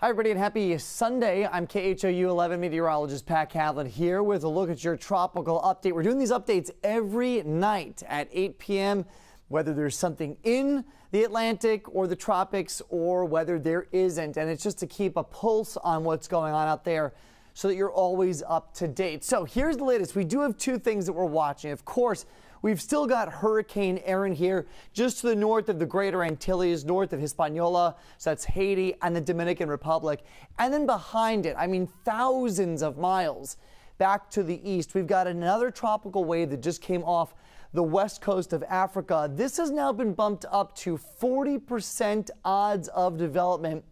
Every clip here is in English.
Hi, everybody, and happy Sunday. I'm KHOU 11 meteorologist Pat Cavlin here with a look at your tropical update. We're doing these updates every night at 8 p.m., whether there's something in the Atlantic or the tropics or whether there isn't. And it's just to keep a pulse on what's going on out there so that you're always up to date. So here's the latest. We do have two things that we're watching. Of course, we've still got Hurricane Erin here just to the north of the Greater Antilles, north of Hispaniola. So that's Haiti and the Dominican Republic. And then behind it, I mean, thousands of miles back to the east, we've got another tropical wave that just came off the west coast of Africa. This has now been bumped up to 40% odds of development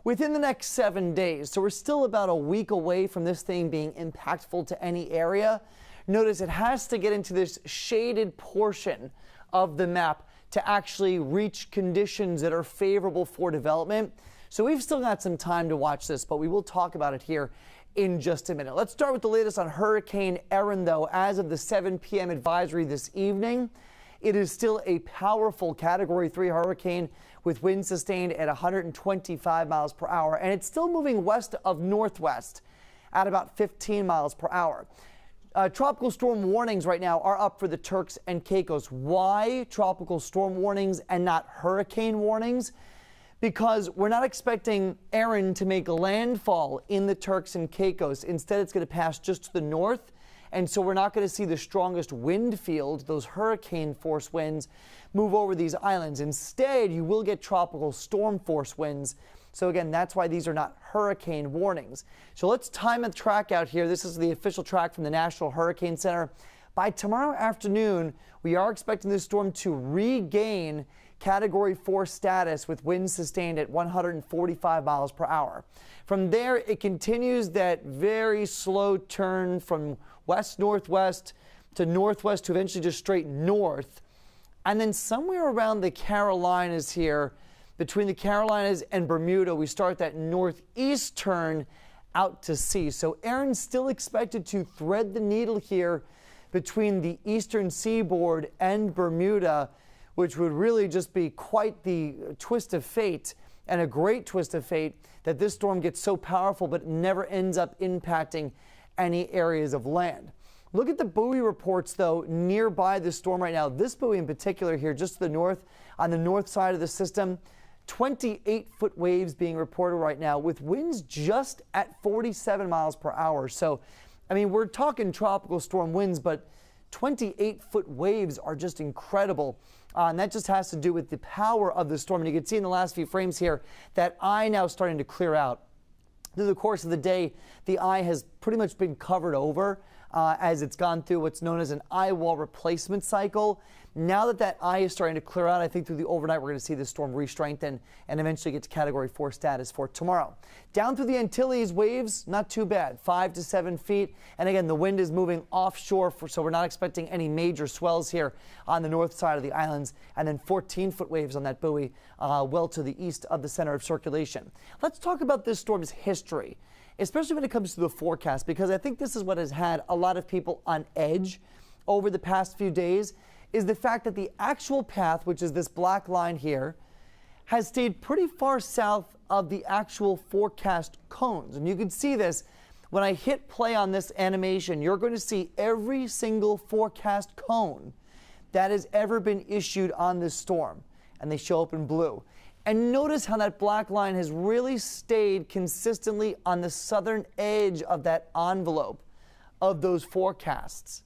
within the next 7 days. So we're still about a week away from this thing being impactful to any area. Notice it has to get into this shaded portion of the map to actually reach conditions that are favorable for development. So we've still got some time to watch this, but we will talk about it here in just a minute. Let's start with the latest on Hurricane Erin, though. As of the 7 p.m. advisory this evening, it is still a powerful Category 3 hurricane with winds sustained at 125 miles per hour, and it's still moving west of northwest at about 15 miles per hour. Tropical storm warnings right now are up for the Turks and Caicos. Why tropical storm warnings and not hurricane warnings? Because we're not expecting Erin to make landfall in the Turks and Caicos. Instead, it's going to pass just to the north. And so we're not going to see the strongest wind field, those hurricane force winds, move over these islands. Instead, you will get tropical storm force winds. So again, that's why these are not hurricane warnings. So let's time the track out here. This is the official track from the National Hurricane Center. By tomorrow afternoon, we are expecting this storm to regain Category 4 status with winds sustained at 145 miles per hour. From there, it continues that very slow turn from west-northwest to northwest to eventually just straight north. And then somewhere around the Carolinas here, between the Carolinas and Bermuda, we start that northeast turn out to sea. So Erin's still expected to thread the needle here between the eastern seaboard and Bermuda, which would really just be quite the twist of fate, and a great twist of fate that this storm gets so powerful but never ends up impacting any areas of land. Look at the buoy reports, though, nearby this storm right now. This buoy in particular here, just to the north, on the north side of the system, 28-foot waves being reported right now with winds just at 47 miles per hour. So, I mean, we're talking tropical storm winds, but 28-foot waves are just incredible. And that just has to do with the power of the storm. And you can see in the last few frames here that eye now starting to clear out. Through the course of the day, the eye has pretty much been covered over as it's gone through what's known as an eye wall replacement cycle. Now that that eye is starting to clear out, I think through the overnight we're going to see this storm re-strengthen and eventually get to Category 4 status for tomorrow. Down through the Antilles, waves not too bad, 5 to 7 feet. And again, the wind is moving offshore, so we're not expecting any major swells here on the north side of the islands. And then 14-foot waves on that buoy well to the east of the center of circulation. Let's talk about this storm's history, especially when it comes to the forecast, because I think this is what has had a lot of people on edge over the past few days, is the fact that the actual path, which is this black line here, has stayed pretty far south of the actual forecast cones. And you can see this when I hit play on this animation. You're going to see every single forecast cone that has ever been issued on this storm, and they show up in blue. And notice how that black line has really stayed consistently on the southern edge of that envelope of those forecasts.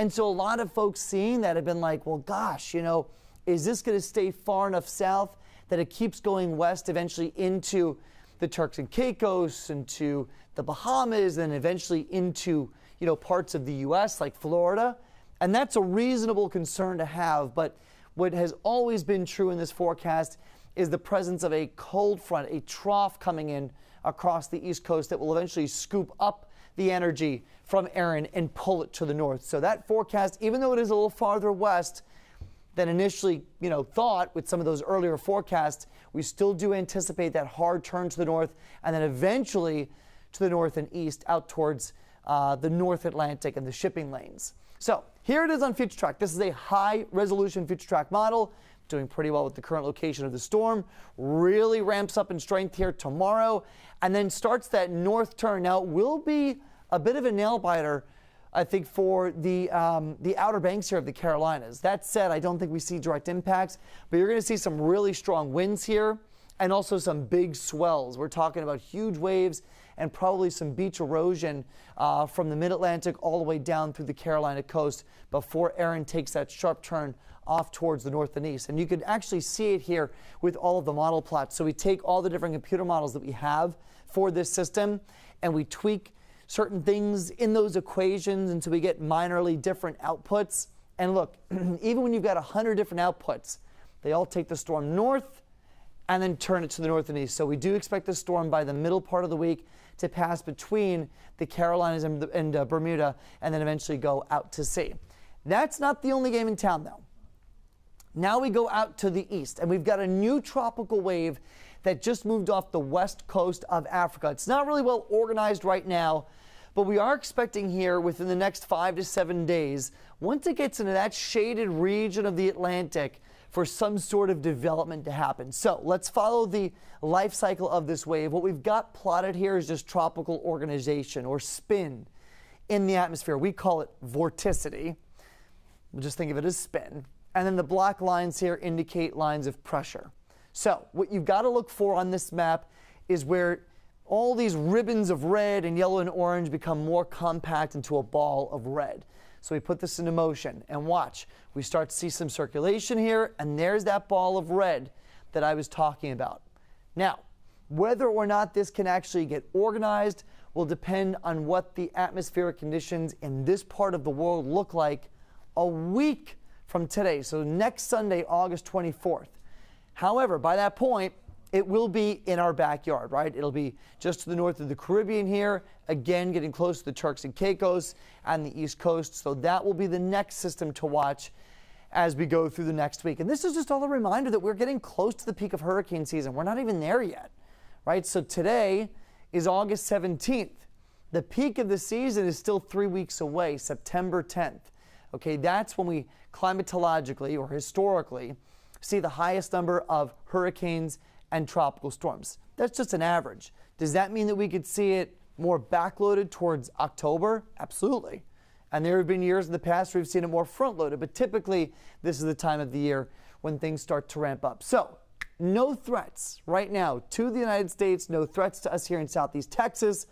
And so a lot of folks seeing that have been like, well, gosh, you know, is this going to stay far enough south that it keeps going west eventually into the Turks and Caicos, into the Bahamas, and eventually into, you know, parts of the U.S. like Florida? And that's a reasonable concern to have. But what has always been true in this forecast is the presence of a cold front, a trough coming in across the East Coast that will eventually scoop up the energy from Erin and pull it to the north. So that forecast, even though it is a little farther west than initially, you know, thought with some of those earlier forecasts, we still do anticipate that hard turn to the north and then eventually to the north and east out towards the North Atlantic and the shipping lanes. So here it is on Future Track. This is a high resolution Future Track model. doing pretty well with the current location of the storm. Really ramps up in strength here tomorrow and then starts that north turn. Now, it will be a bit of a nail biter, I think, for the Outer Banks here of the Carolinas. That said, I don't think we see direct impacts, but you're going to see some really strong winds here and also some big swells. We're talking about huge waves and probably some beach erosion from the mid-Atlantic all the way down through the Carolina coast before Erin takes that sharp turn off towards the north and east. And you can actually see it here with all of the model plots. So we take all the different computer models that we have for this system and we tweak certain things in those equations until we get minorly different outputs. And look, even when you've got 100 different outputs, they all take the storm north and then turn it to the north and east. So we do expect the storm by the middle part of the week to pass between the Carolinas and Bermuda and then eventually go out to sea. That's not the only game in town, though. Now we go out to the east, and we've got a new tropical wave that just moved off the west coast of Africa. It's not really well organized right now, but we are expecting here within the next 5 to 7 days, once it gets into that shaded region of the Atlantic, for some sort of development to happen. So let's follow the life cycle of this wave. What we've got plotted here is just tropical organization or spin in the atmosphere. We call it vorticity. We'll just think of it as spin. And then the black lines here indicate lines of pressure. So what you've got to look for on this map is where all these ribbons of red and yellow and orange become more compact into a ball of red. So we put this into motion and watch. We start to see some circulation here, and there's that ball of red that I was talking about. Now, whether or not this can actually get organized will depend on what the atmospheric conditions in this part of the world look like a week from today. So next Sunday, August 24th. However, by that point, it will be in our backyard, right? It'll be just to the north of the Caribbean here, again, getting close to the Turks and Caicos and the East Coast. So that will be the next system to watch as we go through the next week. And this is just all a reminder that we're getting close to the peak of hurricane season. We're not even there yet, right? So today is August 17th. The peak of the season is still 3 weeks away, September 10th. Okay, that's when we climatologically or historically see the highest number of hurricanes and tropical storms. That's just an average. Does that mean that we could see it more backloaded towards October? Absolutely. And there have been years in the past where we've seen it more front-loaded, but typically this is the time of the year when things start to ramp up. So no threats right now to the United States, no threats to us here in Southeast Texas,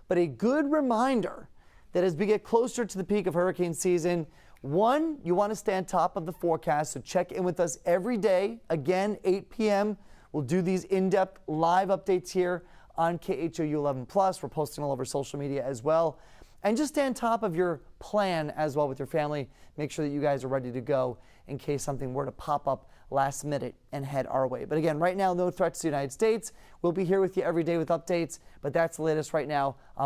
but a good reminder that as we get closer to the peak of hurricane season, one, you want to stay on top of the forecast, so check in with us every day. Again, 8 p.m. We'll do these in-depth live updates here on KHOU 11 Plus. We're posting all over social media as well. And just stay on top of your plan as well with your family. Make sure that you guys are ready to go in case something were to pop up last minute and head our way. But again, right now, no threats to the United States. We'll be here with you every day with updates, but that's the latest right now on